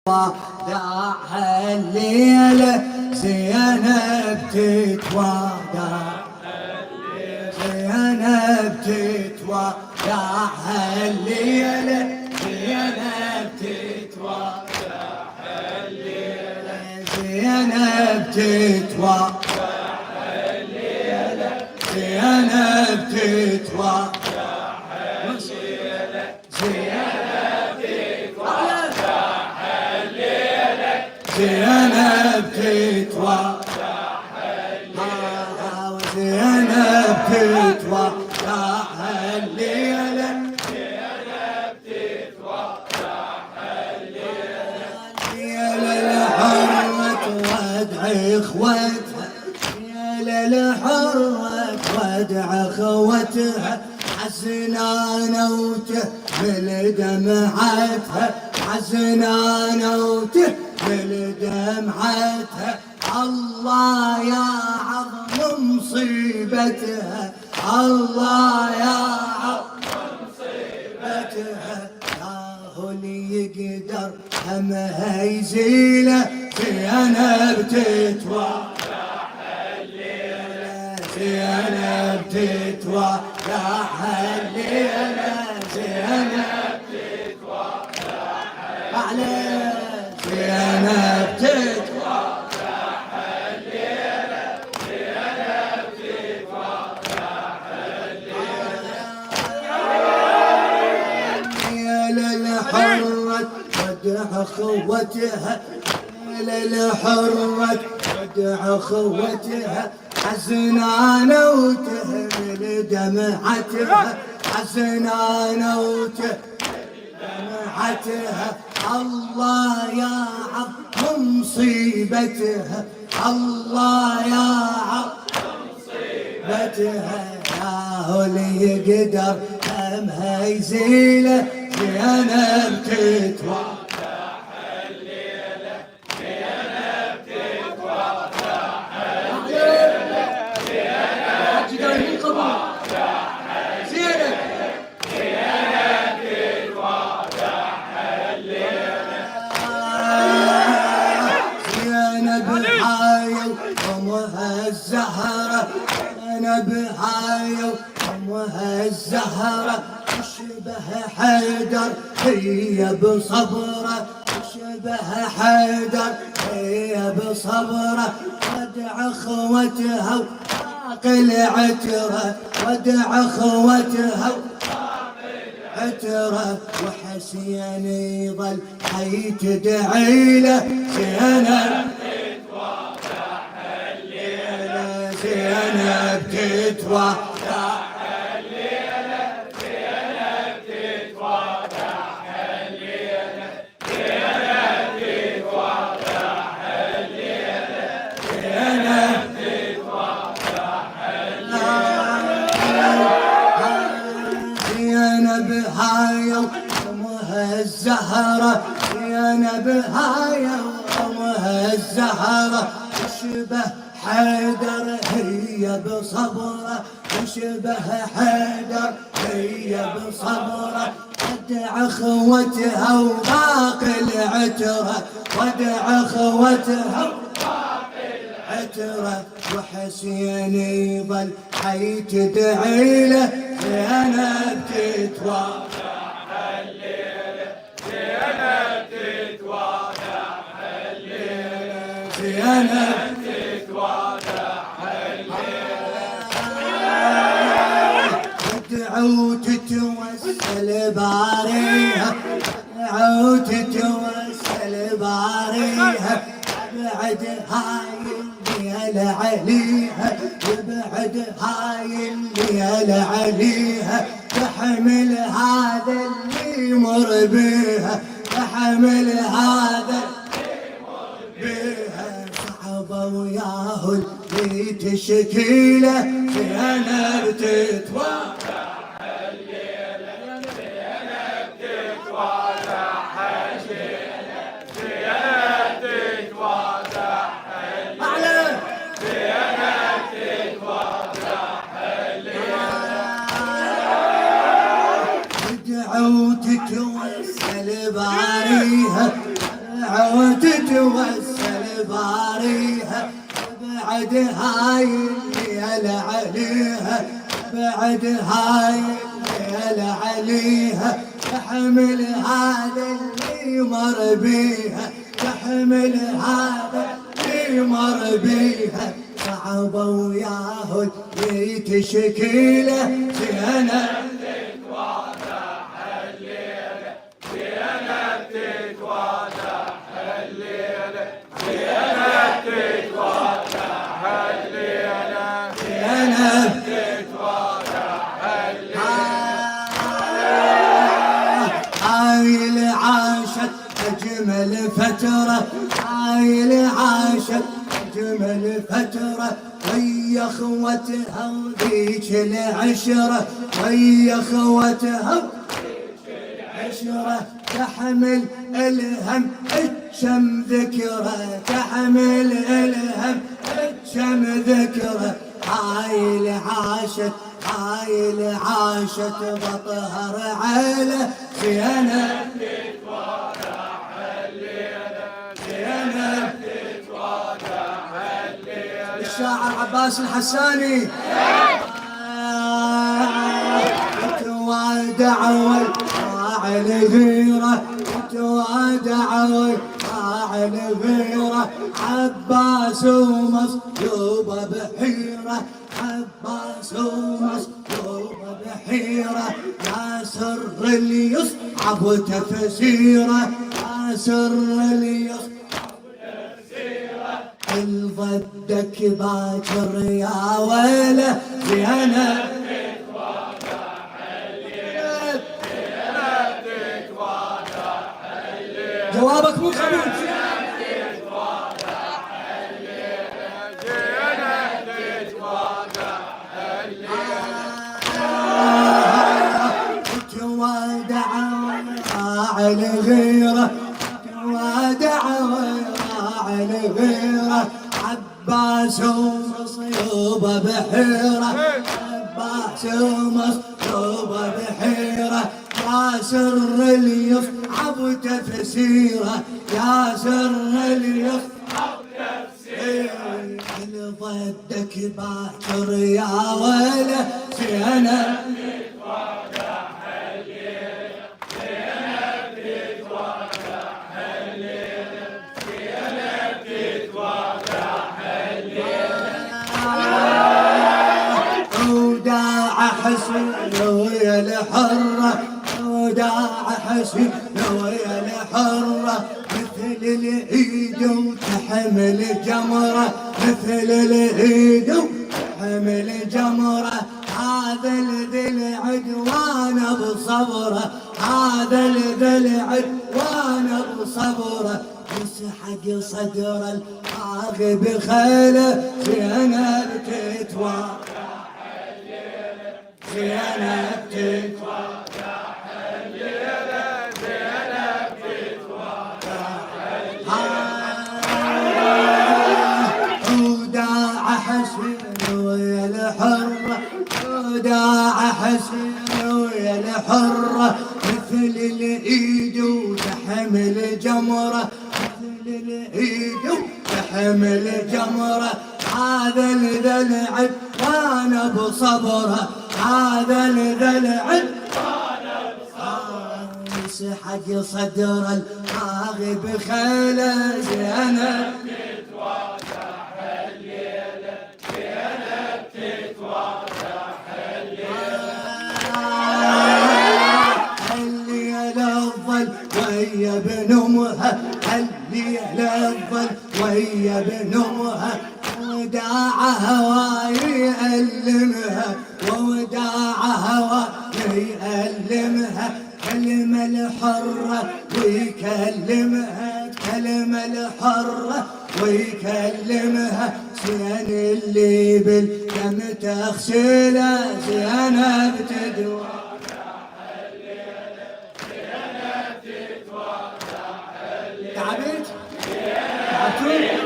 وداعها الليلة زينب تتودع، زينب تتودعها الليلة، زينب تتودعها الليلة، زينب تتودعها الليلة، زينب تتودعها الليلة، زينب تتودعها الليلة، زينب تتودعها الليلة، زينب تتودعها الليلة، يا للحرة ودع اخوتها، يا للحرة ودع اخوتها، حزنانة وتهمل دمعتها، حزنانة وتهمل دمعتها، الله يا عظم مصيبتها، الله يا عظم مصيبتها، لا هو اللي يقدر همها يزيله، زينب تتودعها الليلة، زينب تتودعها الليلة، زينب تتودعها عليه، زينب تتودعها الليلة، زينب تتودعها الليلة، يا للحرة ودع اخوتها، يا للحرة ودع اخوتها، حزنانة وتهمل دمعتها، حزنانة وتهمل دمعتها، الله يا عظم مصيبتها، الله يا عظم مصيبتها، يا هو اللي يقدر همها يزيله، زينب تتودعها الليلة، زينب تتودعها الليلة، زينب تتودعها الليلة، زينب تتودعها الليلة، زينب هاي وامها الزهرة، زينب هاي وامها الزهرة، تشبه حيدر هي بصبره، تشبه حيدر هي بصبره، ودع اخوتها وباقي العترة، ودع اخوتها وباقي العترة، وحسين يظل حي تدعي له، زينب تتودعها الليلة، زينب تتودعها الليلة، زينب تتودعها الليلة، زينب تتودعها الليلة، زينب تتودعها الليلة، زينب هاي وامها الزهرة، زينب هاي وامها الزهرة، تشبه حيدر هي بصبره، تشبه حيدر هي بصبره، ودع اخوتها وباقي العترة، ودع اخوتها وباقي العترة، وحسين يظل حي تدعي له، زينب تتودعها الليلة، زينب تتودعها الليلة، زينب تتودعها الليلة، تدعو تتوسل باريها، تدعو تتوسل باريها، يبعد هاي الليل عليها، يبعد هاي الليل عليها، تحمل هذا اللي يمر بيها، تحمل هذا بيها، صعبة وياه اللي تشكيله، زينب تتودعها الليلة، زينب تتودعها الليلة، زينب تتودعها الليلة، زينب تتودعها الليلة، تدعو تتوسل باريها، وتتوسل باريها بعد هاي الليلة عليها بعد هاي الليلة عليها تحمل هذا اللي مر بيها تحمل هذا اللي مر بيها صعبة وياهو اللي تشكيله زينب تتوادع الليلة زينب تتوادع الليلة زينب تتوادع الليلة زينب تتوادع الليلة هاي اللي عاشت أجمل فترة هاي اللي عاشت أجمل فترة ويا اخوتها وذيك العشرة ويا اخوتها وذيك العشرة تحمل الهم اتشم ذكرى تحمل الهم اتشم ذكرى هاي اللي عاشت هاي اللي عاشت بطهر على زينب تتوادع الليلة زينب تتوادع الليلة الشاعر عباس الحساني تتوادع والفاعل غيره تتوادع والفاعل غيره عباس ومصلوب بحيرة عباس ومصلوب بحيرة يا سر اللي يصعب تفسيره يا سر اللي يصعب تفسيره الضدك باكر يا ويله زينب تتوادع الليلة زينب تتوادع الليلة جوابك مو قبول الغيرة تتوادع وراعي الغيرة عباس ومصلوب بحيرة عباس ومصلوب بحيرة يا سر اللي يصعب تفسيره يا سر اللي يصعب تفسيره ضدك باكر يا ويله زينب حسين ويا الحرة وداع حسين ويا الحرة مثل العيد وتحمل جمرة مثل العيد وتحمل جمرة هذا ذي العدوان بصبره هذا ذي العدوان بصبره يسحق صدر الطاغي بخيله زينب تتوادع زينب تتوادع الليلة زينب تتوادع وداع حسين ويا الحرة وداع حسين ويا الحرة مثل العيد وتحمل جمرة مثل العيد وتحمل جمرة هذا ذا العدوان بصبره هذا العدوان بصبره يسحق صدر الطاغي بخيله زينب تتوادع الليلة زينب تتوادع الليلة الظل ويا ابن امها الليلة الظل ويا ابن امها وداع هواي يألمها وداع هواي يألمها كلمة الحرة ويكلمها كلمة الحرة ويكلمها زين اللي بالدم تغسله زينب تتوادع الليلة زينب تتوادع الليلة تعبت؟ تعبتوا؟